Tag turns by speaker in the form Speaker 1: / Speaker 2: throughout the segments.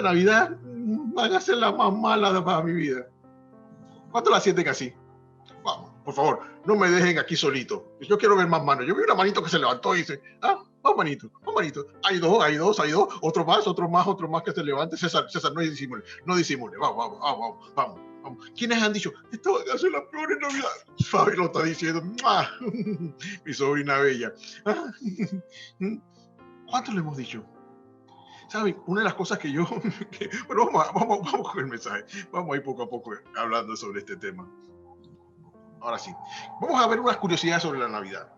Speaker 1: Navidad van a ser las más malas para mi vida. ¿Cuánto la sienten así? Vamos, por favor, no me dejen aquí solito. Yo quiero ver más manos. Yo vi una manito que se levantó y dice, más manito, más manito. Hay dos. Otro más que se levante. César, no disimule. Vamos. ¿Quiénes han dicho? Esta va a ser la peor Navidad. Fabi lo está diciendo. Mi sobrina bella. ¿Cuánto le hemos dicho? ¿Saben? Una de las cosas que yo... bueno, vamos con el mensaje. Vamos a ir poco a poco hablando sobre este tema. Ahora sí. Vamos a ver unas curiosidades sobre la Navidad.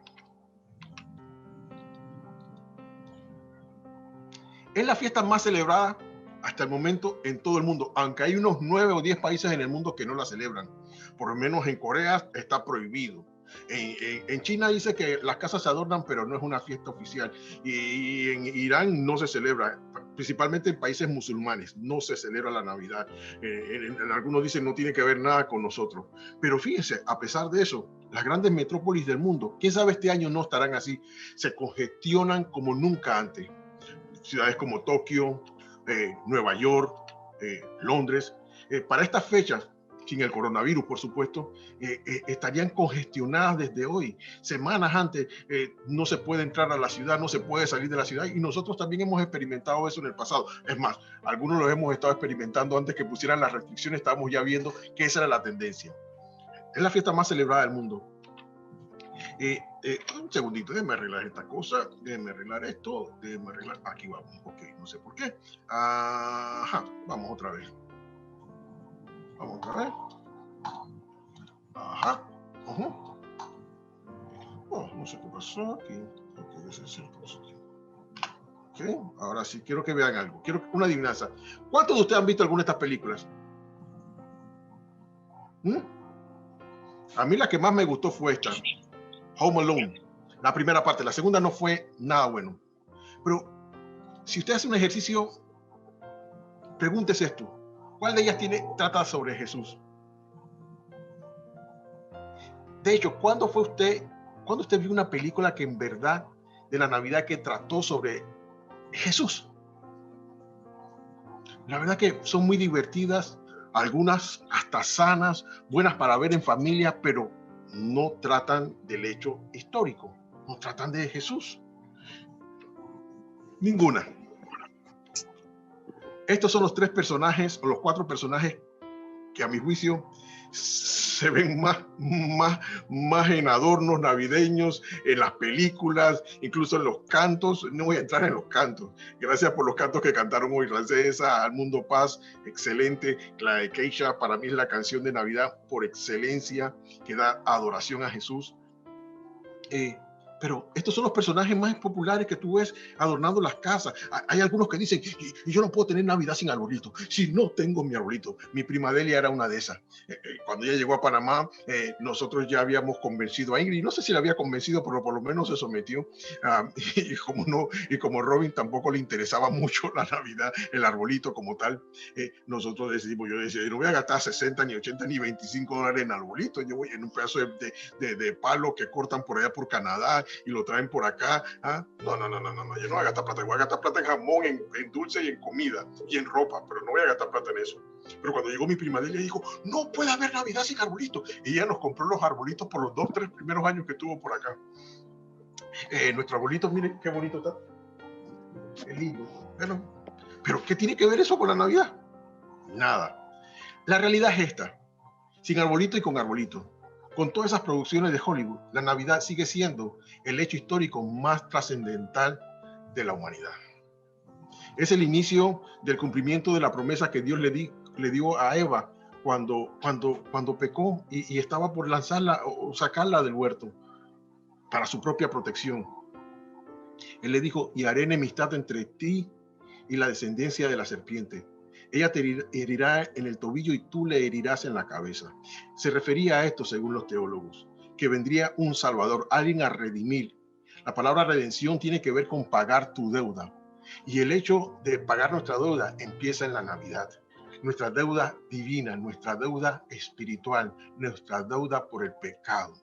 Speaker 1: Es la fiesta más celebrada hasta el momento en todo el mundo, aunque hay unos 9 o 10 países en el mundo que no la celebran. Por lo menos en Corea está prohibido. En China dice que las casas se adornan, pero no es una fiesta oficial. Y en Irán no se celebra, principalmente en países musulmanes, no se celebra la Navidad. En algunos dicen no tiene que ver nada con nosotros. Pero fíjense, a pesar de eso, las grandes metrópolis del mundo, quién sabe este año no estarán así, se congestionan como nunca antes. Ciudades como Tokio, Nueva York, Londres, para estas fechas, sin el coronavirus, por supuesto, estarían congestionadas desde hoy. Semanas antes no se puede entrar a la ciudad, no se puede salir de la ciudad, y nosotros también hemos experimentado eso en el pasado. Es más, algunos lo hemos estado experimentando antes que pusieran las restricciones, estábamos ya viendo que esa era la tendencia. Es la fiesta más celebrada del mundo. Un segundito, déjenme arreglar esta cosa, déjenme arreglar esto, aquí vamos, ok, no sé por qué. Vamos otra vez. No sé qué pasó aquí. Ok, ahora sí, quiero que vean algo, quiero una adivinanza. ¿Cuántos de ustedes han visto alguna de estas películas? A mí la que más me gustó fue esta, Home Alone, la primera parte. La segunda no fue nada bueno. Pero si usted hace un ejercicio, pregúntese esto. ¿Cuál de ellas trata sobre Jesús? De hecho, ¿cuándo usted vio una película que en verdad de la Navidad que trató sobre Jesús? La verdad que son muy divertidas, algunas hasta sanas, buenas para ver en familia, pero no tratan del hecho histórico, no tratan de Jesús. Ninguna. Estos son los 3 personajes o los 4 personajes que a mi juicio se ven más en adornos navideños, en las películas, incluso en los cantos. No voy a entrar en los cantos. Gracias por los cantos que cantaron hoy. Rancesa, Al Mundo Paz, excelente. La de Keisha, para mí es la canción de Navidad por excelencia, que da adoración a Jesús. Pero estos son los personajes más populares que tú ves adornando las casas. Hay algunos que dicen, y yo no puedo tener Navidad sin arbolito, si no tengo mi arbolito. Mi prima Delia era una de esas. Cuando ella llegó a Panamá, nosotros ya habíamos convencido a Ingrid, no sé si la había convencido, pero por lo menos se sometió. Y como Robin tampoco le interesaba mucho la Navidad, el arbolito como tal, nosotros decidimos, yo decía, no voy a gastar 60, ni 80, ni $25 en arbolito. Yo voy en un pedazo de palo que cortan por allá por Canadá y lo traen por acá. No, yo no voy a gastar plata. Voy a gastar plata en jamón, en dulce y en comida y en ropa, pero no voy a gastar plata en eso. Pero cuando llegó mi prima Delia, dijo, no puede haber Navidad sin arbolito. Y ella nos compró los arbolitos por los 2, 3 primeros años que estuvo por acá. Nuestro arbolito, miren qué bonito está. Qué lindo. Bueno, pero ¿qué tiene que ver eso con la Navidad? Nada. La realidad es esta. Sin arbolito y con arbolito. Con todas esas producciones de Hollywood, la Navidad sigue siendo el hecho histórico más trascendental de la humanidad. Es el inicio del cumplimiento de la promesa que Dios le dio a Eva cuando pecó y estaba por lanzarla o sacarla del huerto para su propia protección. Él le dijo, y haré enemistad entre ti y la descendencia de la serpiente. Ella te herirá en el tobillo y tú le herirás en la cabeza. Se refería a esto, según los teólogos, que vendría un salvador, alguien a redimir. La palabra redención tiene que ver con pagar tu deuda. Y el hecho de pagar nuestra deuda empieza en la Navidad. Nuestra deuda divina, nuestra deuda espiritual, nuestra deuda por el pecado.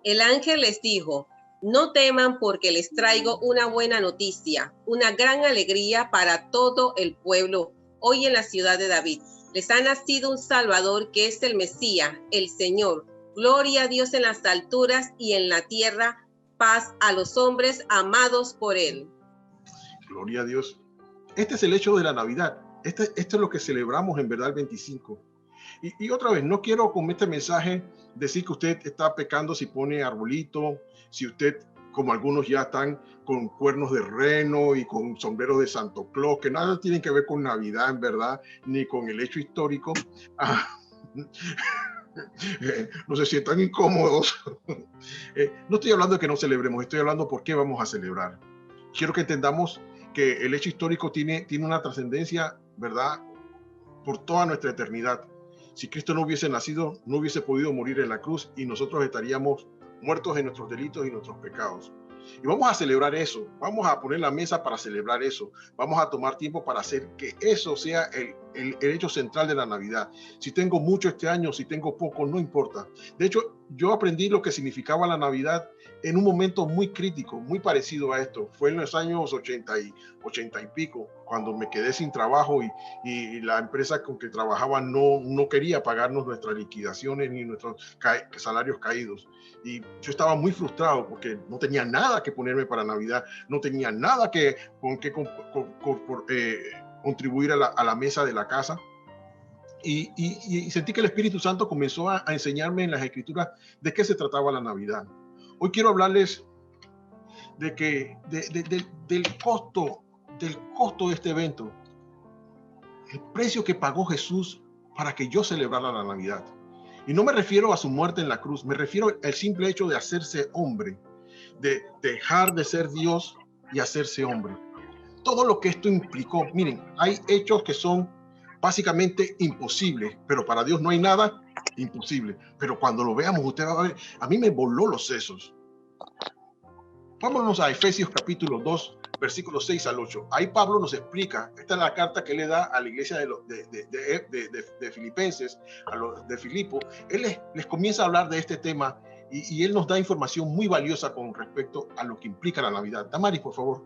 Speaker 2: El ángel les dijo, no teman porque les traigo una buena noticia, una gran alegría para todo el pueblo. hoy en la ciudad de David. Les ha nacido un Salvador que es el Mesías, el Señor. Gloria a Dios en las alturas y en la tierra, paz a los hombres amados por Él.
Speaker 1: Gloria a Dios. Este es el hecho de la Navidad. Esto es lo que celebramos en verdad el 25. Y otra vez, no quiero con este mensaje decir que usted está pecando si pone arbolito, si usted, como algunos ya están con cuernos de reno y con sombrero de Santo Claus, que nada tienen que ver con Navidad en verdad, ni con el hecho histórico. No se sientan incómodos. No estoy hablando de que no celebremos, estoy hablando por qué vamos a celebrar. Quiero que entendamos que el hecho histórico tiene una trascendencia, ¿verdad?, por toda nuestra eternidad. Si Cristo no hubiese nacido, no hubiese podido morir en la cruz y nosotros estaríamos muertos en nuestros delitos y nuestros pecados. Y vamos a celebrar eso, vamos a poner la mesa para celebrar eso, vamos a tomar tiempo para hacer que eso sea el hecho central de la Navidad. Si tengo mucho este año, si tengo poco, no importa. De hecho, yo aprendí lo que significaba la Navidad en un momento muy crítico, muy parecido a esto. Fue en los años 80 y pico, cuando me quedé sin trabajo y la empresa con que trabajaba no quería pagarnos nuestras liquidaciones ni nuestros salarios caídos. Y yo estaba muy frustrado porque no tenía nada que ponerme para Navidad, no tenía nada con que contribuir a la mesa de la casa. Y sentí que el Espíritu Santo comenzó a enseñarme en las Escrituras de qué se trataba la Navidad. Hoy quiero hablarles del costo de este evento, el precio que pagó Jesús para que yo celebrara la Navidad. Y no me refiero a su muerte en la cruz, me refiero al simple hecho de hacerse hombre, de dejar de ser Dios y hacerse hombre. Todo lo que esto implicó. Miren, hay hechos que son básicamente imposibles, pero para Dios no hay nada imposible. Pero cuando lo veamos, usted va a ver, a mí me voló los sesos. Vámonos a Efesios capítulo 2, versículos 6 al 8. Ahí Pablo nos explica, esta es la carta que le da a la iglesia de Filipenses, de Filipo. Él les comienza a hablar de este tema y él nos da información muy valiosa con respecto a lo que implica la Navidad. Damaris, por favor.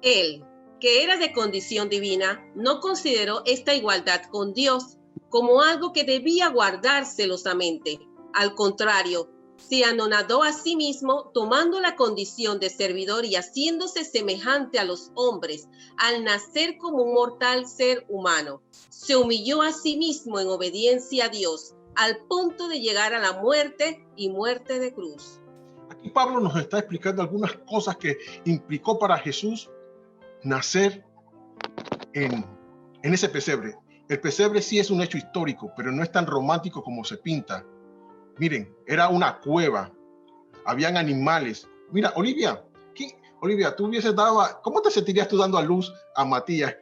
Speaker 2: Él, que era de condición divina, no consideró esta igualdad con Dios como algo que debía guardar celosamente. Al contrario, se anonadó a sí mismo, tomando la condición de servidor y haciéndose semejante a los hombres. Al nacer como un mortal ser humano, se humilló a sí mismo en obediencia a Dios, al punto de llegar a la muerte y muerte de cruz.
Speaker 1: Aquí Pablo nos está explicando algunas cosas que implicó para Jesús nacer en ese pesebre. El pesebre sí es un hecho histórico, pero no es tan romántico como se pinta. Miren, era una cueva, habían animales. Mira, Olivia, tú hubieses dado, ¿cómo te sentirías tú dando a luz a Matías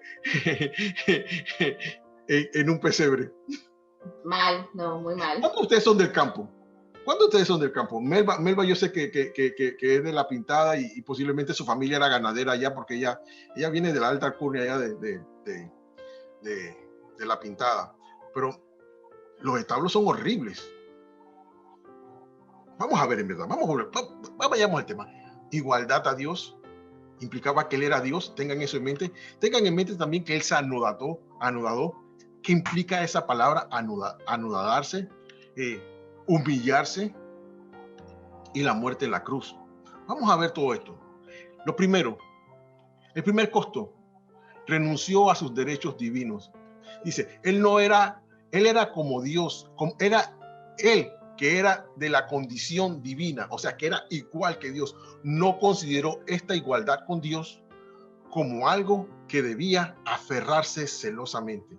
Speaker 1: en un pesebre?
Speaker 3: Mal, no, muy mal.
Speaker 1: ¿Cuántos de ustedes son del campo? ¿Cuántos de ustedes son del campo? Melba yo sé que es de La Pintada y posiblemente su familia era ganadera allá porque ella viene de la alta alcurnia allá de La Pintada. Pero los establos son horribles. Vamos a ver en verdad, vayamos al tema. Igualdad a Dios implicaba que Él era Dios, tengan eso en mente. Tengan en mente también que Él se anudó. ¿Qué implica esa palabra anudarse? Humillarse y la muerte en la cruz. Vamos a ver todo esto. Lo primero, el primer costo, renunció a sus derechos divinos. Dice, él era como Dios, era él que era de la condición divina, o sea, que era igual que Dios. No consideró esta igualdad con Dios como algo que debía aferrarse celosamente.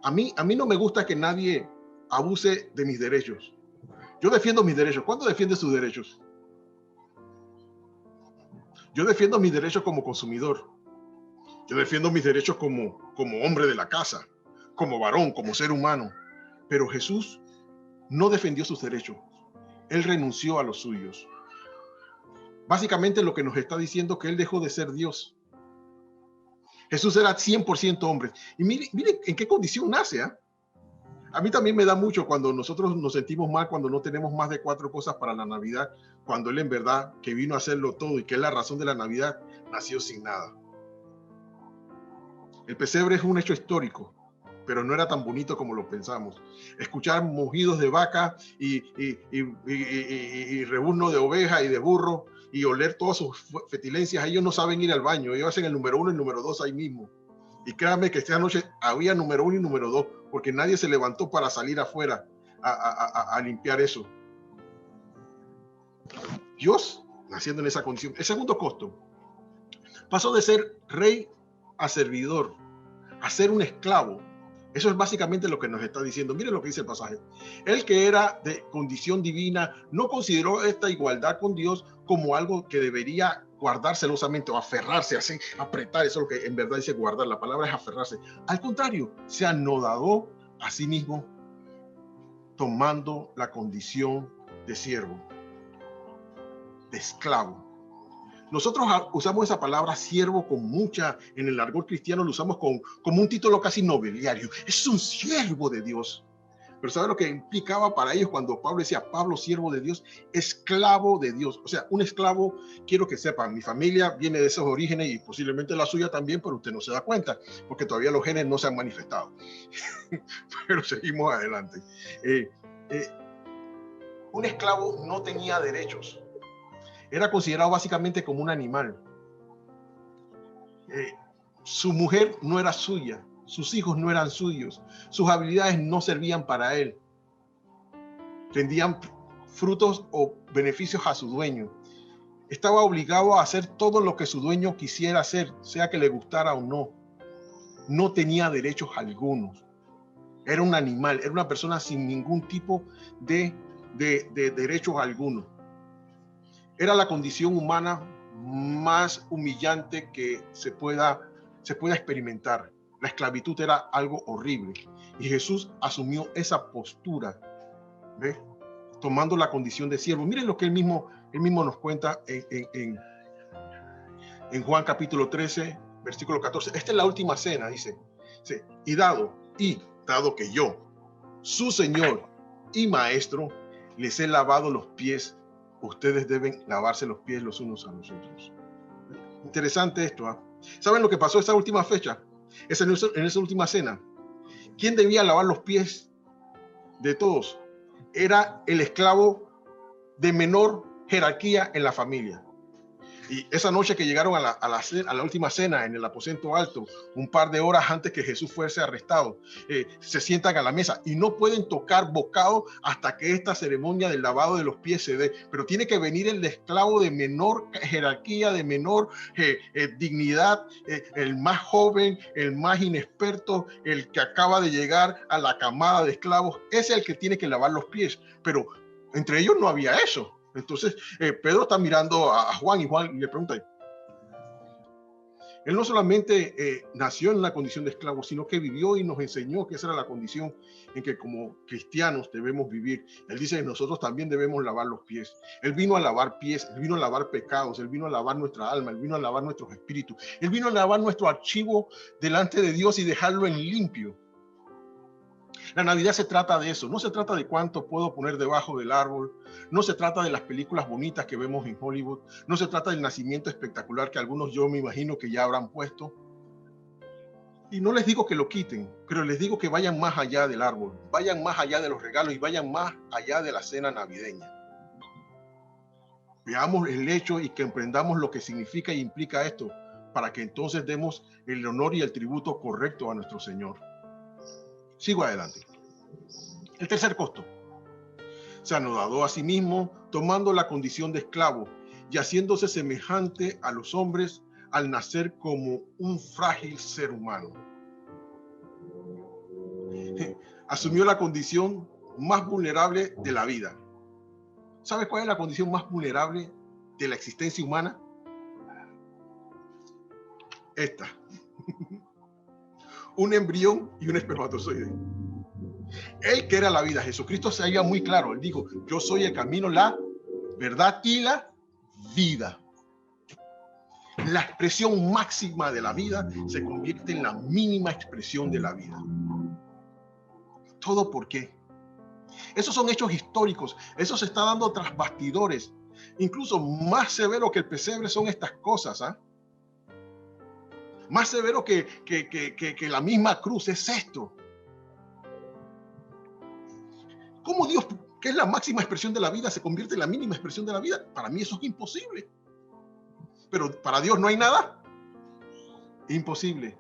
Speaker 1: A mí no me gusta que nadie abuse de mis derechos. Yo defiendo mis derechos. ¿Cuándo defiende sus derechos? Yo defiendo mis derechos como consumidor. Yo defiendo mis derechos como hombre de la casa, como varón, como ser humano. Pero Jesús no defendió sus derechos. Él renunció a los suyos. Básicamente lo que nos está diciendo que Él dejó de ser Dios. Jesús era 100% hombre. Y mire en qué condición nace, ¿eh? A mí también me da mucho cuando nosotros nos sentimos mal, cuando no tenemos más de 4 cosas para la Navidad, cuando Él en verdad, que vino a hacerlo todo y que es la razón de la Navidad, nació sin nada. El pesebre es un hecho histórico, pero no era tan bonito como lo pensamos. Escuchar mugidos de vaca y rebuzno de oveja y de burro y oler todas sus fetilencias, ellos no saben ir al baño, ellos hacen el número 1 y el número 2 ahí mismo. Y créanme que esta noche había número 1 y número 2, porque nadie se levantó para salir afuera a limpiar eso. Dios naciendo en esa condición. El segundo costo, pasó de ser rey a servidor, a ser un esclavo. Eso es básicamente lo que nos está diciendo. Miren lo que dice el pasaje. Él, que era de condición divina, no consideró esta igualdad con Dios como algo que debería guardar celosamente o aferrarse, así, apretar. Eso es lo que en verdad dice guardar. La palabra es aferrarse. Al contrario, se anodadó a sí mismo, tomando la condición de siervo, de esclavo. Nosotros usamos esa palabra siervo con mucha, en el argot cristiano lo usamos como un título casi nobiliario. Es un siervo de Dios. Pero ¿sabe lo que implicaba para ellos cuando Pablo decía Pablo, siervo de Dios? Esclavo de Dios. O sea, un esclavo, quiero que sepan, mi familia viene de esos orígenes y posiblemente la suya también, pero usted no se da cuenta, porque todavía los genes no se han manifestado. Pero seguimos adelante. Un esclavo no tenía derechos. Era considerado básicamente como un animal. Su mujer no era suya, sus hijos no eran suyos, sus habilidades no servían para él. Rendían frutos o beneficios a su dueño. Estaba obligado a hacer todo lo que su dueño quisiera hacer, sea que le gustara o no. No tenía derechos algunos. Era un animal, era una persona sin ningún tipo de derechos algunos. Era la condición humana más humillante que se pueda experimentar. La esclavitud era algo horrible. Y Jesús asumió esa postura, ¿ves? Tomando la condición de siervo. Miren lo que él mismo nos cuenta en Juan capítulo 13, versículo 14. Esta es la última cena, dice. Y dado que yo, su Señor y Maestro, les he lavado los pies, ustedes deben lavarse los pies los unos a los otros. Interesante esto, ¿eh? ¿Saben lo que pasó esa última fecha? En esa última cena. ¿Quién debía lavar los pies de todos? Era el esclavo de menor jerarquía en la familia. Y esa noche que llegaron a la última cena en el aposento alto, un par de horas antes que Jesús fuese arrestado, se sientan a la mesa y no pueden tocar bocado hasta que esta ceremonia del lavado de los pies se dé. Pero tiene que venir el esclavo de menor jerarquía, de menor dignidad, el más joven, el más inexperto, el que acaba de llegar a la camada de esclavos. Ese es el que tiene que lavar los pies. Pero entre ellos no había eso. Entonces Pedro está mirando a Juan y Juan le pregunta, él no solamente nació en la condición de esclavo, sino que vivió y nos enseñó que esa era la condición en que como cristianos debemos vivir. Él dice que nosotros también debemos lavar los pies. Él vino a lavar pies, él vino a lavar pecados, él vino a lavar nuestra alma, él vino a lavar nuestros espíritus, él vino a lavar nuestro archivo delante de Dios y dejarlo en limpio. La Navidad se trata de eso, no se trata de cuánto puedo poner debajo del árbol, no se trata de las películas bonitas que vemos en Hollywood, no se trata del nacimiento espectacular que algunos yo me imagino que ya habrán puesto. Y no les digo que lo quiten, pero les digo que vayan más allá del árbol, vayan más allá de los regalos y vayan más allá de la cena navideña. Veamos el hecho y que emprendamos lo que significa e implica esto, para que entonces demos el honor y el tributo correcto a nuestro Señor. Sigo adelante. El tercer costo. Se anodadó a sí mismo, tomando la condición de esclavo y haciéndose semejante a los hombres al nacer como un frágil ser humano. Asumió la condición más vulnerable de la vida. ¿Sabes cuál es la condición más vulnerable de la existencia humana? Esta. Un embrión y un espermatozoide. Él que era la vida, Jesucristo se veía muy claro. Él dijo, yo soy el camino, la verdad y la vida. La expresión máxima de la vida se convierte en la mínima expresión de la vida. ¿Todo por qué? Esos son hechos históricos. Eso se está dando tras bastidores. Incluso más severo que el pesebre son estas cosas, ¿ah? Más severo que la misma cruz es esto. ¿Cómo Dios, que es la máxima expresión de la vida, se convierte en la mínima expresión de la vida? Para mí eso es imposible. Pero para Dios no hay nada imposible.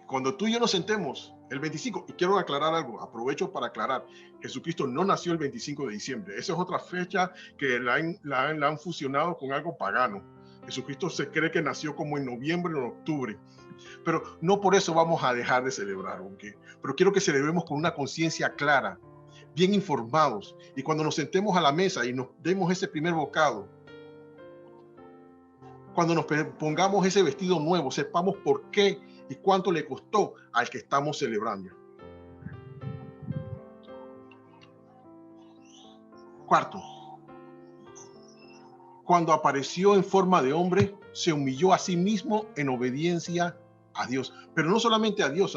Speaker 1: Cuando tú y yo nos sentemos el 25, y quiero aclarar algo, aprovecho para aclarar, Jesucristo no nació el 25 de diciembre. Esa es otra fecha que la han fusionado con algo pagano. Jesucristo se cree que nació como en noviembre o en octubre. Pero no por eso vamos a dejar de celebrar, ¿okay? Pero quiero que celebremos con una conciencia clara, bien informados. Y cuando nos sentemos a la mesa y nos demos ese primer bocado, cuando nos pongamos ese vestido nuevo, sepamos por qué y cuánto le costó al que estamos celebrando. Cuarto, cuando apareció en forma de hombre, se humilló a sí mismo en obediencia a Dios. Pero no solamente a Dios,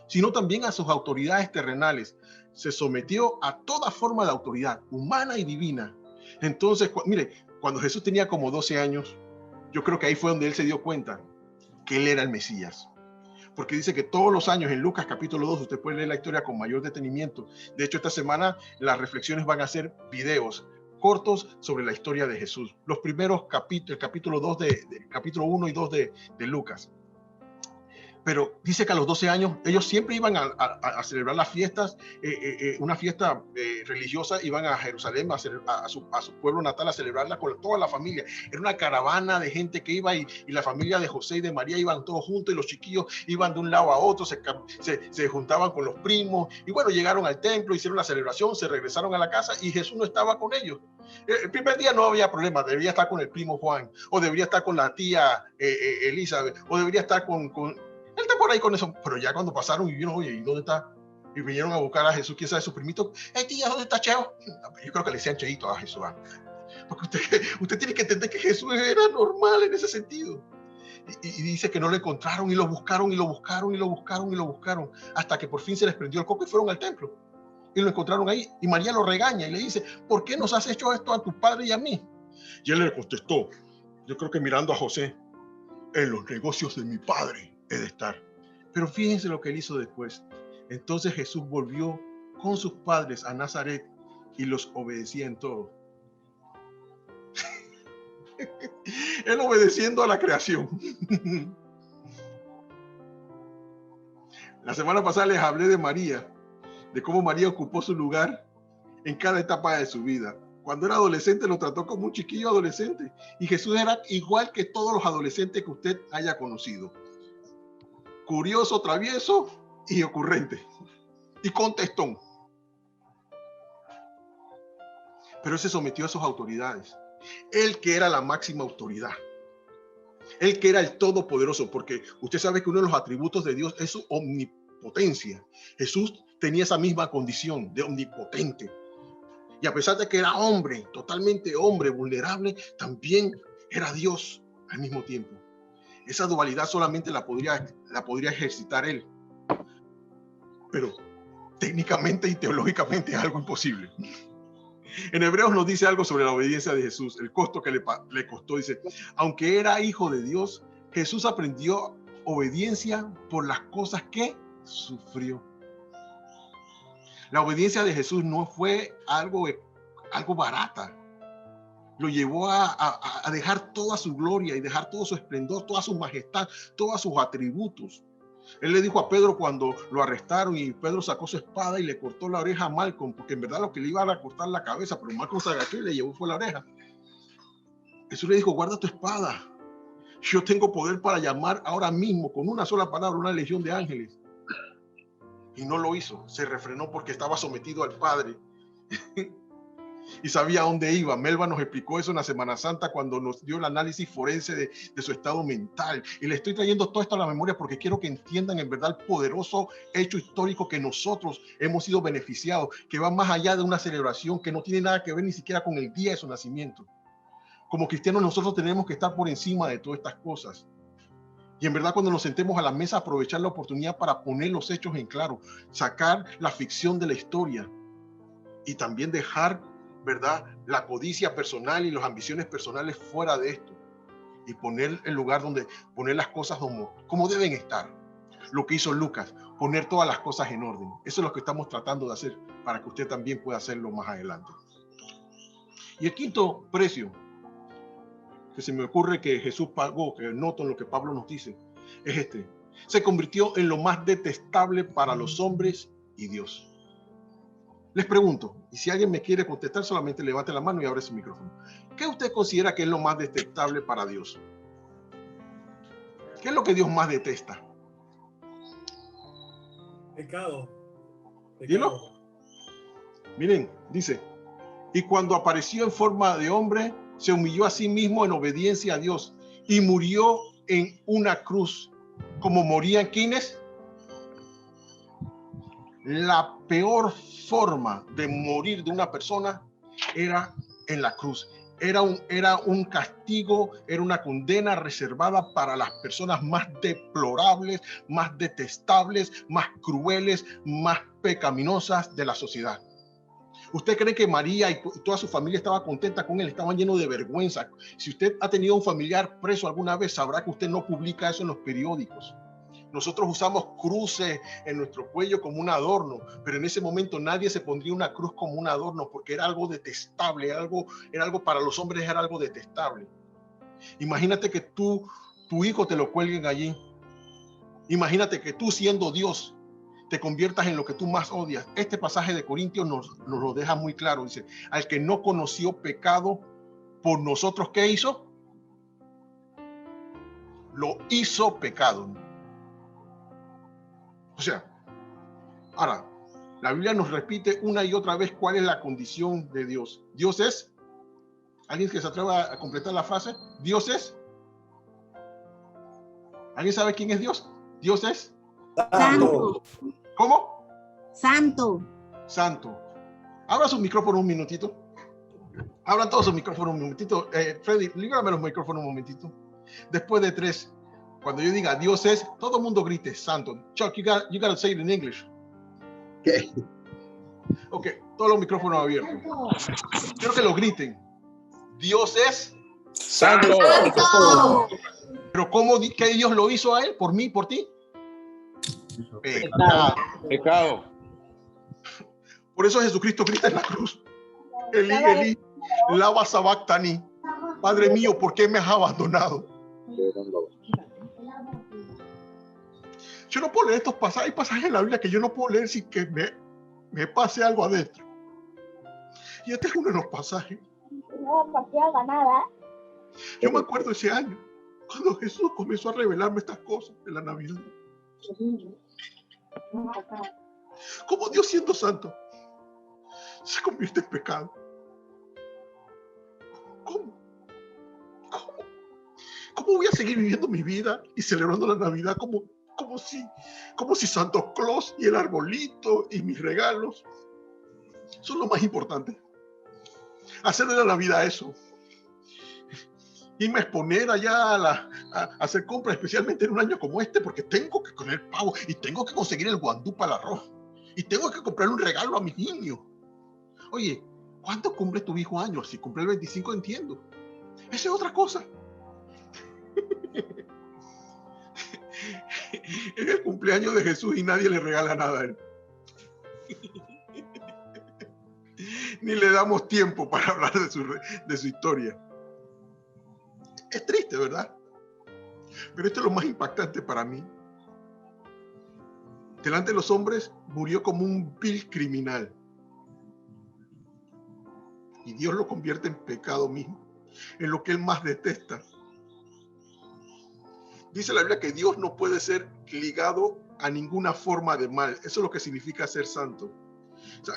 Speaker 1: sino también a sus autoridades terrenales. Se sometió a toda forma de autoridad, humana y divina. Entonces, mire, cuando Jesús tenía como 12 años, yo creo que ahí fue donde él se dio cuenta que él era el Mesías. Porque dice que todos los años en Lucas capítulo 2, usted puede leer la historia con mayor detenimiento. De hecho, esta semana las reflexiones van a ser videos cortos sobre la historia de Jesús. Los primeros capítulos, el capítulo 2 capítulo 1 y 2 de Lucas. Pero dice que a los 12 años ellos siempre iban a celebrar las fiestas, una fiesta religiosa, iban a Jerusalén, a su pueblo natal, a celebrarla con toda la familia. Era una caravana de gente que iba y la familia de José y de María iban todos juntos y los chiquillos iban de un lado a otro, se juntaban con los primos y bueno, llegaron al templo, hicieron la celebración, se regresaron a la casa y Jesús no estaba con ellos. El primer día no había problema, debería estar con el primo Juan, o debería estar con la tía Elizabeth, o debería estar él está por ahí con eso, pero ya cuando pasaron y vieron, oye, ¿y dónde está? Y vinieron a buscar a Jesús, quién sabe, su primito. Tía, ¿dónde está Cheo? Yo creo que le decían Cheito a Jesús. Porque usted tiene que entender que Jesús era normal en ese sentido. Y dice que no lo encontraron y lo buscaron y lo buscaron y lo buscaron y lo buscaron hasta que por fin se les prendió el coco y fueron al templo. Y lo encontraron ahí. Y María lo regaña y le dice, ¿por qué nos has hecho esto a tu padre y a mí? Y él le contestó, yo creo que mirando a José, en los negocios de mi padre he de estar. Pero fíjense lo que él hizo después. Entonces Jesús volvió con sus padres a Nazaret y los obedecía en todo. Él obedeciendo a la creación. La semana pasada les hablé de María, de cómo María ocupó su lugar en cada etapa de su vida. Cuando era adolescente lo trató como un chiquillo adolescente y Jesús era igual que todos los adolescentes que usted haya conocido. Curioso, travieso y ocurrente y contestón. Pero él se sometió a sus autoridades. Él que era la máxima autoridad. Él que era el todopoderoso, porque usted sabe que uno de los atributos de Dios es su omnipotencia. Jesús tenía esa misma condición de omnipotente. Y a pesar de que era hombre, totalmente hombre, vulnerable, también era Dios al mismo tiempo. Esa dualidad solamente la podría ejercitar él. Pero técnicamente y teológicamente es algo imposible. En Hebreos nos dice algo sobre la obediencia de Jesús, el costo que le costó. Dice, aunque era hijo de Dios, Jesús aprendió obediencia por las cosas que sufrió. La obediencia de Jesús no fue algo barata. Lo llevó a dejar toda su gloria y dejar todo su esplendor, toda su majestad, todos sus atributos. Él le dijo a Pedro cuando lo arrestaron y Pedro sacó su espada y le cortó la oreja a Malcolm, porque en verdad lo que le iba a cortar la cabeza, pero Malcolm se agachó y le llevó fue la oreja. Jesús le dijo, guarda tu espada. Yo tengo poder para llamar ahora mismo con una sola palabra una legión de ángeles. Y no lo hizo, se refrenó porque estaba sometido al Padre. Y sabía a dónde iba. Melba nos explicó eso en la Semana Santa cuando nos dio el análisis forense de su estado mental. Y le estoy trayendo todo esto a la memoria porque quiero que entiendan en verdad el poderoso hecho histórico que nosotros hemos sido beneficiados, que va más allá de una celebración que no tiene nada que ver ni siquiera con el día de su nacimiento. Como cristianos nosotros tenemos que estar por encima de todas estas cosas. Y en verdad, cuando nos sentemos a la mesa, aprovechar la oportunidad para poner los hechos en claro, sacar la ficción de la historia y también dejar, ¿verdad?, la codicia personal y las ambiciones personales fuera de esto y poner el lugar donde poner las cosas como deben estar. Lo que hizo Lucas, poner todas las cosas en orden. Eso es lo que estamos tratando de hacer para que usted también pueda hacerlo más adelante. Y el quinto precio que se me ocurre que Jesús pagó, que noto en lo que Pablo nos dice, es este. Se convirtió en lo más detestable para los hombres y Dios. Les pregunto, y si alguien me quiere contestar, solamente levante la mano y abre su micrófono. ¿Qué usted considera que es lo más detestable para Dios? ¿Qué es lo que Dios más detesta?
Speaker 4: Pecado.
Speaker 1: Dilo. Miren, dice, y cuando apareció en forma de hombre, se humilló a sí mismo en obediencia a Dios y murió en una cruz. ¿Como morían quienes? La peor forma de morir de una persona era en la cruz. Era un castigo, era una condena reservada para las personas más deplorables, más detestables, más crueles, más pecaminosas de la sociedad. ¿Usted cree que María y toda su familia estaba contenta con él? Estaban llenos de vergüenza. Si usted ha tenido un familiar preso alguna vez, sabrá que usted no publica eso en los periódicos. Nosotros usamos cruces en nuestro cuello como un adorno, pero en ese momento nadie se pondría una cruz como un adorno porque era algo detestable, era algo para los hombres, era algo detestable. Imagínate que tu hijo te lo cuelguen allí. Imagínate que tú, siendo Dios, te conviertas en lo que tú más odias. Este pasaje de Corintios nos lo deja muy claro. Dice, al que no conoció pecado, por nosotros, ¿qué hizo? Lo hizo pecado. O sea, ahora, la Biblia nos repite una y otra vez cuál es la condición de Dios. Dios es, ¿alguien que se atreva a completar la frase? Dios es. ¿Alguien sabe quién es Dios? Dios es
Speaker 4: Santo.
Speaker 1: ¿cómo?
Speaker 5: Santo.
Speaker 1: Santo. Abra su micrófono un minutito. Abran todos sus micrófonos un momentito. Freddy, líbrame los micrófonos un momentito. Después de 3, cuando yo diga Dios es, todo el mundo grite santo. Chuck, you got to say it in English.
Speaker 6: Okay.
Speaker 1: Ok, todos los micrófonos abiertos. Quiero que lo griten. Dios es
Speaker 6: Santo.
Speaker 5: Santo.
Speaker 1: Pero ¿cómo que Dios lo hizo a él? ¿Por mí, por ti?
Speaker 6: Pecado.
Speaker 1: Por eso Jesucristo grita en la cruz. Elí, Elí, lama sabactani. Padre mío, ¿por qué me has abandonado? Yo no puedo leer estos pasajes. Hay pasajes en la Biblia que yo no puedo leer sin que me pase algo adentro. Y este es uno de los pasajes.
Speaker 5: No, partida ganada.
Speaker 1: Yo me acuerdo ese año, cuando Jesús comenzó a revelarme estas cosas de la Navidad. Como Dios, siendo santo, se convierte en pecado. ¿Cómo voy a seguir viviendo mi vida y celebrando la Navidad como si Santo Claus y el arbolito y mis regalos son lo más importante? Hacer de la Navidad eso. Irme a exponer allá a hacer compras, especialmente en un año como este, porque tengo que comer pavo y tengo que conseguir el guandú para el arroz y tengo que comprar un regalo a mis niños. Oye, ¿cuánto cumple tu hijo años? Si cumple el 25, entiendo. Esa es otra cosa. Es el cumpleaños de Jesús y nadie le regala nada a él. Ni le damos tiempo para hablar de su historia. Es triste, ¿verdad? Pero esto es lo más impactante para mí. Delante de los hombres murió como un vil criminal. Y Dios lo convierte en pecado mismo, en lo que él más detesta. Dice la Biblia que Dios no puede ser ligado a ninguna forma de mal. Eso es lo que significa ser santo. O sea,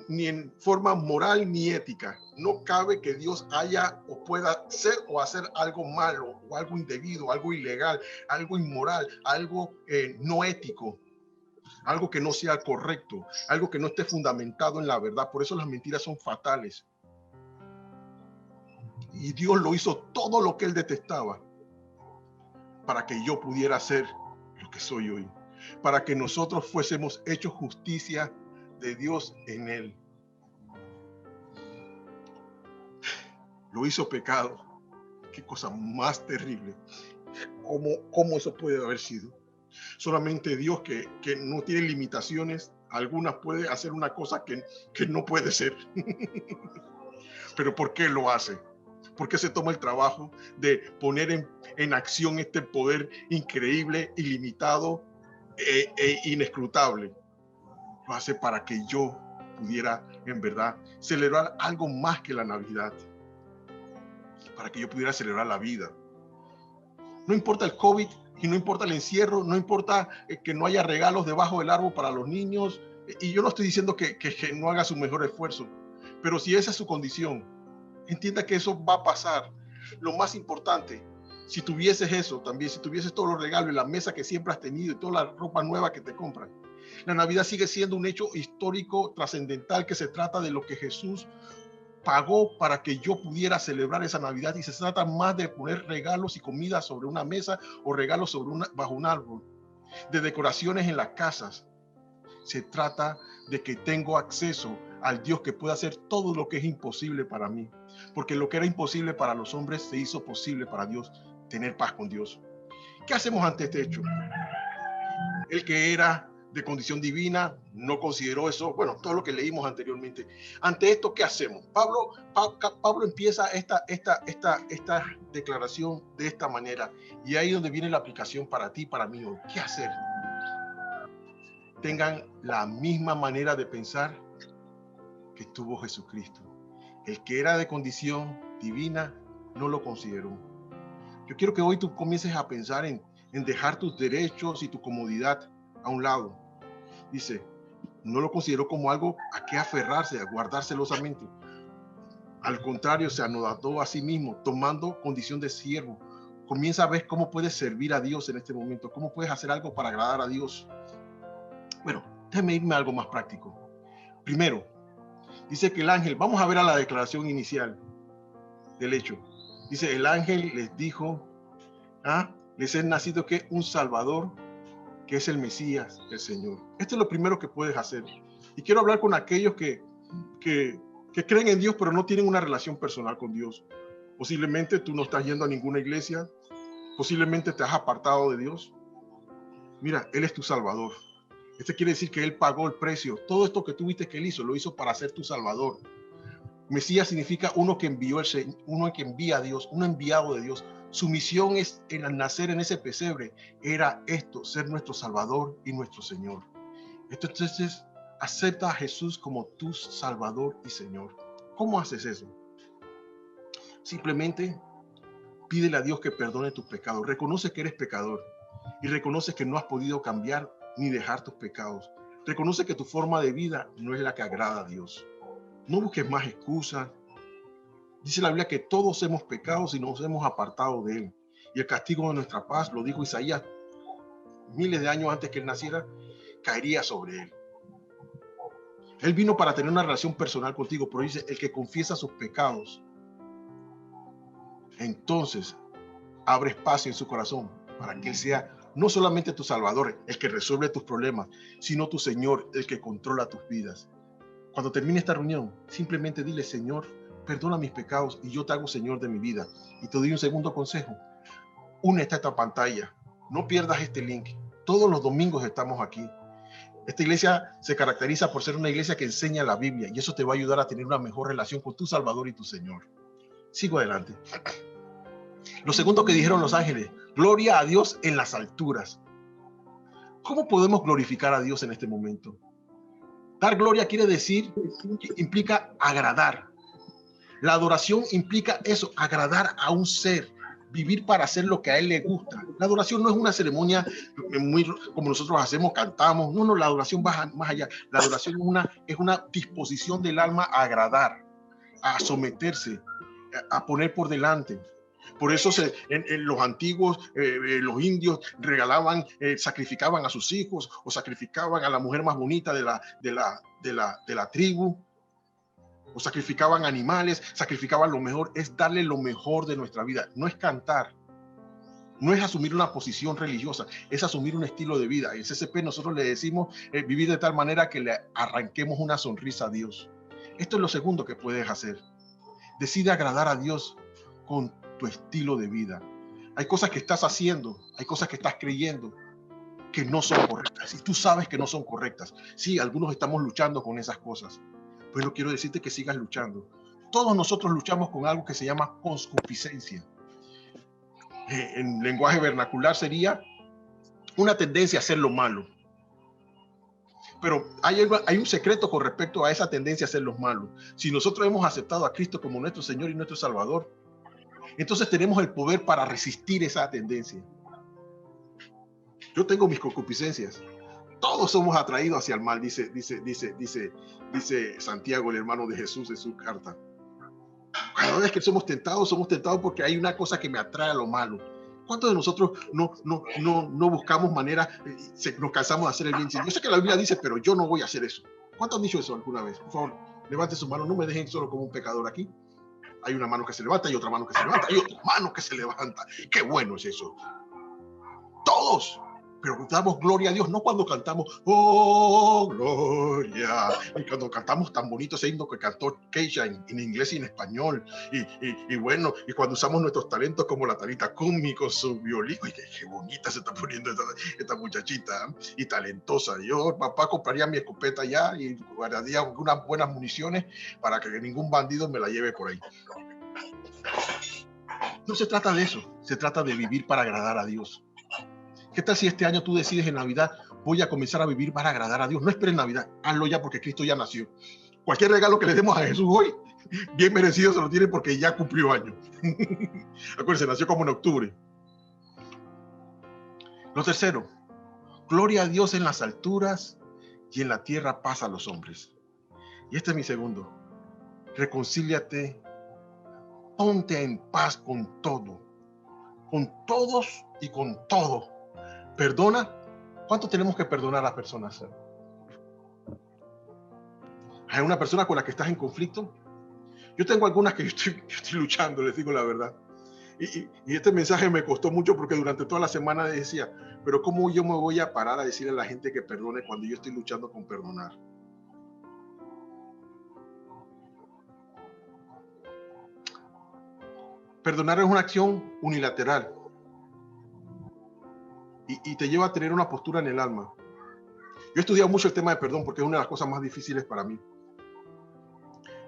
Speaker 1: ni en forma moral ni ética. No cabe que Dios haya o pueda ser o hacer algo malo o algo indebido, algo ilegal, algo inmoral, algo no ético, algo que no sea correcto, algo que no esté fundamentado en la verdad. Por eso las mentiras son fatales. Y Dios lo hizo todo lo que él detestaba para que yo pudiera ser lo que soy hoy, para que nosotros fuésemos hechos justicia de Dios en él. Lo hizo pecado. Qué cosa más terrible. ¿Cómo eso puede haber sido? Solamente Dios, que no tiene limitaciones algunas, puede hacer una cosa que no puede ser. Pero ¿por qué lo hace? ¿Por qué se toma el trabajo de poner en acción este poder increíble, ilimitado e inescrutable? Lo hace para que yo pudiera en verdad celebrar algo más que la Navidad, para que yo pudiera celebrar la vida. No importa el COVID y no importa el encierro, no importa que no haya regalos debajo del árbol para los niños, y yo no estoy diciendo que no haga su mejor esfuerzo, pero si esa es su condición, entienda que eso va a pasar. Lo más importante, si tuvieses eso también, si tuvieses todos los regalos y la mesa que siempre has tenido y toda la ropa nueva que te compran, la Navidad sigue siendo un hecho histórico, trascendental, que se trata de lo que Jesús pagó para que yo pudiera celebrar esa Navidad, y se trata más de poner regalos y comida sobre una mesa o regalos bajo un árbol, de decoraciones en las casas. Se trata de que tengo acceso al Dios que puede hacer todo lo que es imposible para mí, porque lo que era imposible para los hombres se hizo posible para Dios, tener paz con Dios. ¿Qué hacemos ante este hecho? El que era de condición divina no consideró eso. Bueno, todo lo que leímos anteriormente. Ante esto, ¿qué hacemos? Pablo empieza esta declaración de esta manera, y ahí es donde viene la aplicación para ti, para mí hoy. ¿Qué hacer? Tengan la misma manera de pensar que tuvo Jesucristo. El que era de condición divina no lo consideró. Yo quiero que hoy tú comiences a pensar en dejar tus derechos y tu comodidad a un lado. Dice, no lo consideró como algo a que aferrarse, a guardar celosamente. Al contrario, se anodó a sí mismo, tomando condición de siervo. Comienza a ver cómo puedes servir a Dios en este momento, cómo puedes hacer algo para agradar a Dios. Bueno, déjame irme a algo más práctico. Primero, dice que el ángel, vamos a ver a la declaración inicial del hecho. Dice, el ángel les dijo, les es nacido que un Salvador, que es el Mesías, el Señor. Esto es lo primero que puedes hacer. Y quiero hablar con aquellos que creen en Dios, pero no tienen una relación personal con Dios. Posiblemente tú no estás yendo a ninguna iglesia, posiblemente te has apartado de Dios. Mira, Él es tu Salvador. Esto quiere decir que Él pagó el precio. Todo esto que tú viste que Él hizo, lo hizo para ser tu Salvador. Mesías significa uno que envía a Dios, un enviado de Dios. Su misión es, al nacer en ese pesebre, era esto, ser nuestro Salvador y nuestro Señor. Entonces, acepta a Jesús como tu Salvador y Señor. ¿Cómo haces eso? Simplemente pídele a Dios que perdone tus pecados. Reconoce que eres pecador y reconoce que no has podido cambiar ni dejar tus pecados. Reconoce que tu forma de vida no es la que agrada a Dios. No busques más excusas. Dice la Biblia que todos hemos pecado y nos hemos apartado de Él. Y el castigo de nuestra paz, lo dijo Isaías miles de años antes que Él naciera, caería sobre Él. Él vino para tener una relación personal contigo, pero dice, el que confiesa sus pecados, entonces abre espacio en su corazón para que Él sea no solamente tu Salvador, el que resuelve tus problemas, sino tu Señor, el que controla tus vidas. Cuando termine esta reunión, simplemente dile, Señor, perdona mis pecados y yo te hago Señor de mi vida. Y te doy un segundo consejo. Únete a esta pantalla. No pierdas este link. Todos los domingos estamos aquí. Esta iglesia se caracteriza por ser una iglesia que enseña la Biblia, y eso te va a ayudar a tener una mejor relación con tu Salvador y tu Señor. Sigo adelante. Lo segundo que dijeron los ángeles, gloria a Dios en las alturas. ¿Cómo podemos glorificar a Dios en este momento? Dar gloria quiere decir, implica agradar. La adoración implica eso, agradar a un ser, vivir para hacer lo que a Él le gusta. La adoración no es una ceremonia muy como nosotros hacemos, cantamos. No, la adoración va más allá. La adoración es una disposición del alma a agradar, a someterse, a poner por delante. Por eso en los antiguos, los indios regalaban, sacrificaban a sus hijos o sacrificaban a la mujer más bonita de la tribu, o sacrificaban animales, sacrificaban lo mejor. Es darle lo mejor de nuestra vida, no es cantar. No es asumir una posición religiosa, es asumir un estilo de vida. En CCP nosotros le decimos vivir de tal manera que le arranquemos una sonrisa a Dios. Esto es lo segundo que puedes hacer. Decide agradar a Dios con tu estilo de vida. Hay cosas que estás haciendo, hay cosas que estás creyendo que no son correctas. Y tú sabes que no son correctas. Sí, algunos estamos luchando con esas cosas. Pero quiero decirte que sigas luchando. Todos nosotros luchamos con algo que se llama concupiscencia. En lenguaje vernacular sería una tendencia a hacer lo malo. Pero hay un secreto con respecto a esa tendencia a hacer lo malo. Si nosotros hemos aceptado a Cristo como nuestro Señor y nuestro Salvador, entonces tenemos el poder para resistir esa tendencia. Yo tengo mis concupiscencias. Todos somos atraídos hacia el mal, dice Santiago, el hermano de Jesús, en su carta. Cada vez que somos tentados porque hay una cosa que me atrae a lo malo. ¿Cuántos de nosotros no buscamos maneras, nos cansamos de hacer el bien? Yo sé que la Biblia dice, pero yo no voy a hacer eso. ¿Cuántos han dicho eso alguna vez? Por favor, levante su mano, no me dejen solo como un pecador aquí. Hay una mano que se levanta y otra mano que se levanta y otra mano que se levanta. ¡Qué bueno es eso! Todos. Pero damos gloria a Dios, no cuando cantamos, oh, gloria. Y cuando cantamos tan bonito ese himno que cantó Keisha en inglés y en español. Y bueno, y cuando usamos nuestros talentos como la Talita Kumi con su violín. Y qué bonita se está poniendo esta muchachita, y talentosa. Yo, papá, compraría mi escopeta ya y guardaría unas buenas municiones para que ningún bandido me la lleve por ahí. No se trata de eso, se trata de vivir para agradar a Dios. ¿Qué tal si este año tú decides en Navidad, voy a comenzar a vivir para agradar a Dios? No esperes Navidad, hazlo ya porque Cristo ya nació. Cualquier regalo que le demos a Jesús hoy, bien merecido se lo tiene porque ya cumplió años. Acuérdense, nació como en octubre. Lo tercero, gloria a Dios en las alturas y en la tierra paz a los hombres. Y este es mi segundo. Reconcíliate, ponte en paz con todo, con todos y con todo. Perdona. ¿Cuánto tenemos que perdonar a las personas? ¿Hay una persona con la que estás en conflicto? Yo tengo algunas que yo estoy luchando, les digo la verdad. Y este mensaje me costó mucho porque durante toda la semana decía, pero ¿cómo yo me voy a parar a decirle a la gente que perdone cuando yo estoy luchando con perdonar? Perdonar es una acción unilateral. Y te lleva a tener una postura en el alma. Yo he estudiado mucho el tema de perdón porque es una de las cosas más difíciles para mí.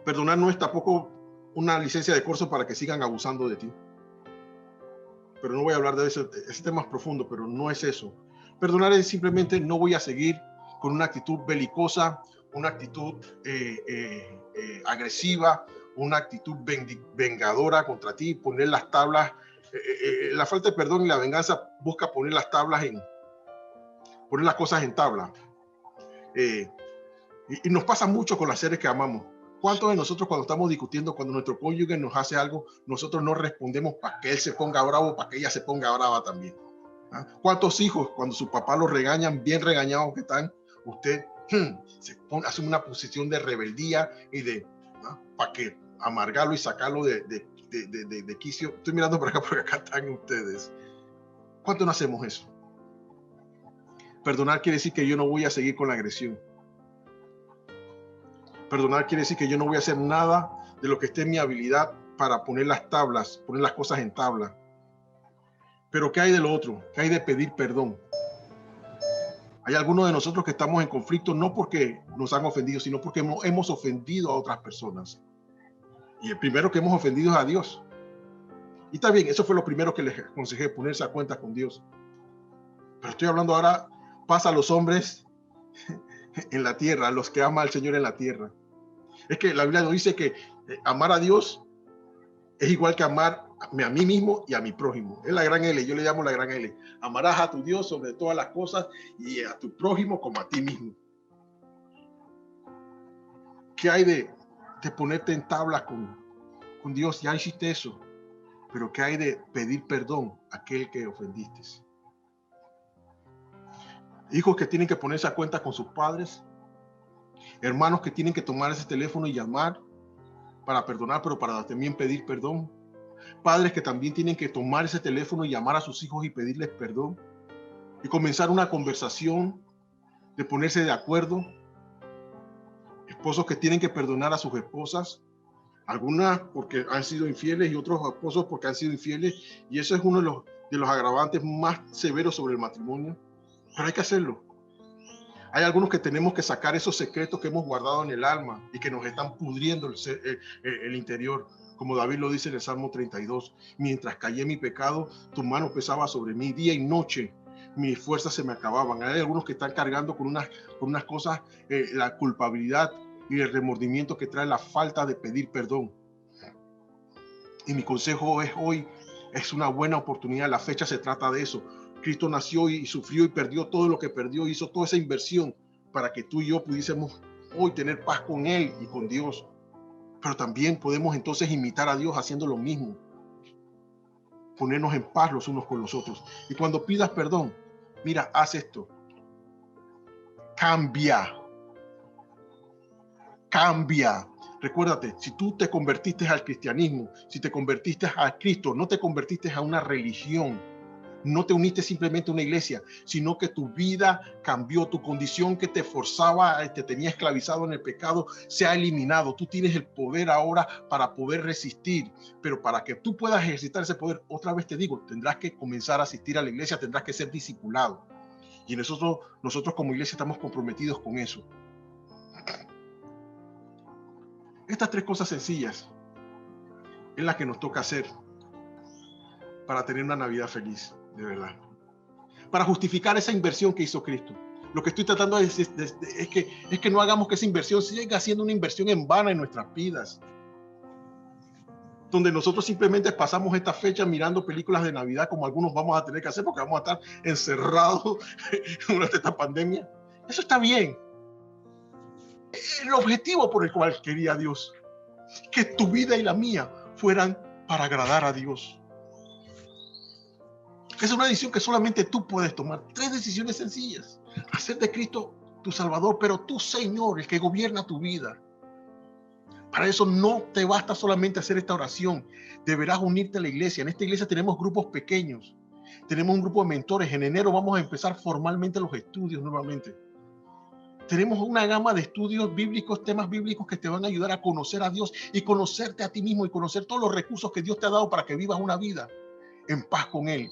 Speaker 1: Perdonar no es tampoco una licencia de curso para que sigan abusando de ti. Pero no voy a hablar de eso. Ese tema es profundo, pero no es eso. Perdonar es simplemente no voy a seguir con una actitud belicosa, una actitud agresiva, una actitud vengadora contra ti, poner las tablas. La falta de perdón y la venganza busca poner las tablas poner las cosas en tabla. Y nos pasa mucho con las seres que amamos. ¿Cuántos de nosotros cuando estamos discutiendo, cuando nuestro cónyuge nos hace algo, nosotros no respondemos para que él se ponga bravo, para que ella se ponga brava también? ¿Ah? ¿Cuántos hijos cuando su papá los regañan, bien regañados que están, usted hace una posición de rebeldía y para que amargarlo y sacarlo de quicio? Estoy mirando por acá porque acá están ustedes. ¿Cuánto no hacemos eso? Perdonar quiere decir que yo no voy a seguir con la agresión. Perdonar quiere decir que yo no voy a hacer nada de lo que esté en mi habilidad para poner las tablas, poner las cosas en tabla. Pero ¿qué hay de lo otro? ¿Qué hay de pedir perdón? Hay algunos de nosotros que estamos en conflicto no porque nos han ofendido, sino porque hemos ofendido a otras personas. Y el primero que hemos ofendido es a Dios. Y está bien, eso fue lo primero que les aconsejé, ponerse a cuentas con Dios. Pero estoy hablando ahora, pasa a los hombres en la tierra, a los que ama al Señor en la tierra. Es que la Biblia nos dice que amar a Dios es igual que amarme a mí mismo y a mi prójimo. Es la gran L, yo le llamo la gran L. Amarás a tu Dios sobre todas las cosas y a tu prójimo como a ti mismo. ¿Qué hay de ponerte en tabla con Dios? Ya hiciste eso. Pero ¿qué hay de pedir perdón a aquel que ofendiste? Hijos que tienen que ponerse a cuenta con sus padres. Hermanos que tienen que tomar ese teléfono y llamar para perdonar, pero para también pedir perdón. Padres que también tienen que tomar ese teléfono y llamar a sus hijos y pedirles perdón y comenzar una conversación de ponerse de acuerdo. Esposos que tienen que perdonar a sus esposas, algunas porque han sido infieles y otros esposos porque han sido infieles, y eso es uno de los agravantes más severos sobre el matrimonio, pero hay que hacerlo. Hay algunos que tenemos que sacar esos secretos que hemos guardado en el alma y que nos están pudriendo el interior. Como David lo dice en el Salmo 32, mientras callé mi pecado, tu mano pesaba sobre mí día y noche, mis fuerzas se me acababan. Hay algunos que están cargando con unas cosas, la culpabilidad y el remordimiento que trae la falta de pedir perdón. Y mi consejo es hoy, es una buena oportunidad, la fecha se trata de eso. Cristo nació y sufrió y perdió todo lo que perdió, hizo toda esa inversión para que tú y yo pudiésemos hoy tener paz con Él y con Dios. Pero también podemos entonces imitar a Dios haciendo lo mismo, ponernos en paz los unos con los otros. Y cuando pidas perdón, mira, haz esto, cambia. Recuérdate, si tú te convertiste al cristianismo, si te convertiste a Cristo, no te convertiste a una religión, no te uniste simplemente a una iglesia, sino que tu vida cambió, tu condición que te forzaba, te tenía esclavizado en el pecado, se ha eliminado. Tú tienes el poder ahora para poder resistir, pero para que tú puedas ejercitar ese poder, otra vez te digo, tendrás que comenzar a asistir a la iglesia, tendrás que ser discipulado. Y nosotros como iglesia estamos comprometidos con eso. Estas 3 cosas sencillas es la que nos toca hacer para tener una Navidad feliz, de verdad. Para justificar esa inversión que hizo Cristo. Lo que estoy tratando es que no hagamos que esa inversión siga siendo una inversión en vano en nuestras vidas. Donde nosotros simplemente pasamos esta fecha mirando películas de Navidad como algunos vamos a tener que hacer porque vamos a estar encerrados durante esta pandemia. Eso está bien. El objetivo por el cual quería Dios, que tu vida y la mía fueran para agradar a Dios. Es una decisión que solamente tú puedes tomar. 3 decisiones sencillas. Hacer de Cristo tu Salvador, pero tu Señor, el que gobierna tu vida. Para eso no te basta solamente hacer esta oración. Deberás unirte a la iglesia. En esta iglesia tenemos grupos pequeños. Tenemos un grupo de mentores. En enero vamos a empezar formalmente los estudios nuevamente. Tenemos una gama de estudios bíblicos, temas bíblicos que te van a ayudar a conocer a Dios y conocerte a ti mismo y conocer todos los recursos que Dios te ha dado para que vivas una vida en paz con Él.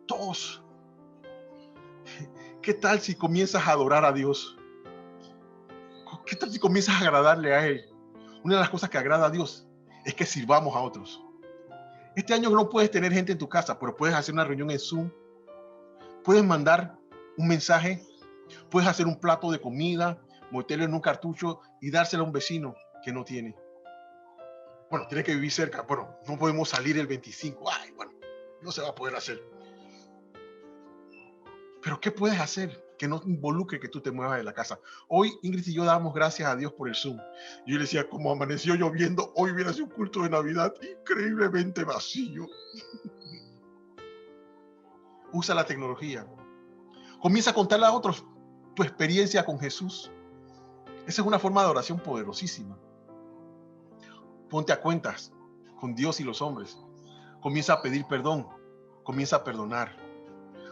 Speaker 1: 2. ¿Qué tal si comienzas a adorar a Dios? ¿Qué tal si comienzas a agradarle a Él? Una de las cosas que agrada a Dios es que sirvamos a otros. Este año no puedes tener gente en tu casa, pero puedes hacer una reunión en Zoom. Puedes mandar un mensaje. Puedes hacer un plato de comida, meterlo en un cartucho y dárselo a un vecino que no tiene. Bueno, tiene que vivir cerca. Bueno, no podemos salir el 25. Ay, bueno, no se va a poder hacer. Pero ¿qué puedes hacer que no involucre que tú te muevas de la casa? Hoy Ingrid y yo damos gracias a Dios por el Zoom. Yo le decía, como amaneció lloviendo, hoy hubiera sido un culto de Navidad increíblemente vacío. Usa la tecnología. Comienza a contarle a otros tu experiencia con Jesús. Esa es una forma de oración poderosísima. Ponte a cuentas con Dios y los hombres. Comienza a pedir perdón. Comienza a perdonar.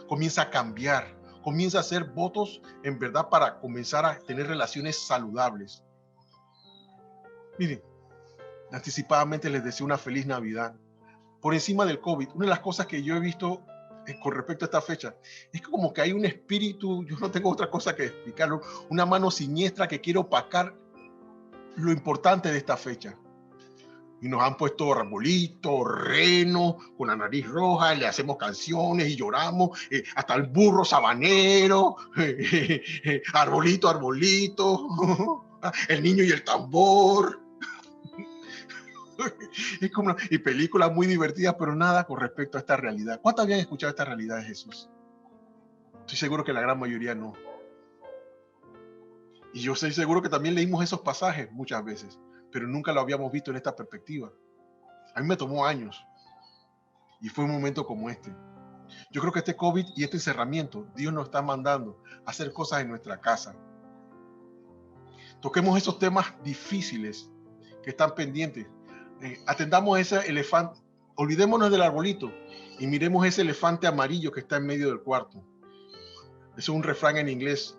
Speaker 1: Comienza a cambiar. Comienza a hacer votos en verdad para comenzar a tener relaciones saludables. Miren, anticipadamente les deseo una feliz Navidad. Por encima del COVID, una de las cosas que yo he visto con respecto a esta fecha, es que como que hay un espíritu, yo no tengo otra cosa que explicarlo, una mano siniestra que quiere opacar lo importante de esta fecha. Y nos han puesto arbolitos, renos, con la nariz roja, le hacemos canciones y lloramos, hasta el burro sabanero, arbolito, el niño y el tambor. Es como y películas muy divertidas, pero nada con respecto a esta realidad. ¿Cuántos habían escuchado esta realidad de Jesús? Estoy seguro que la gran mayoría no. Y yo estoy seguro que también leímos esos pasajes muchas veces, pero nunca lo habíamos visto en esta perspectiva. A mí me tomó años y fue un momento como este. Yo creo que este COVID y este encerramiento, Dios nos está mandando a hacer cosas en nuestra casa. Toquemos esos temas difíciles que están pendientes. Atendamos ese elefante, olvidémonos del arbolito y miremos ese elefante amarillo que está en medio del cuarto. Eso es un refrán en inglés.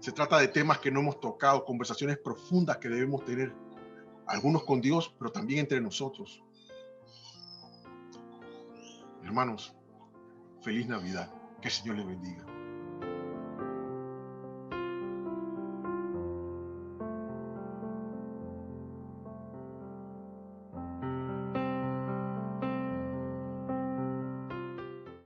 Speaker 1: Se trata de temas que no hemos tocado, conversaciones profundas que debemos tener, algunos con Dios, pero también entre nosotros. Hermanos, feliz Navidad. Que el Señor les bendiga.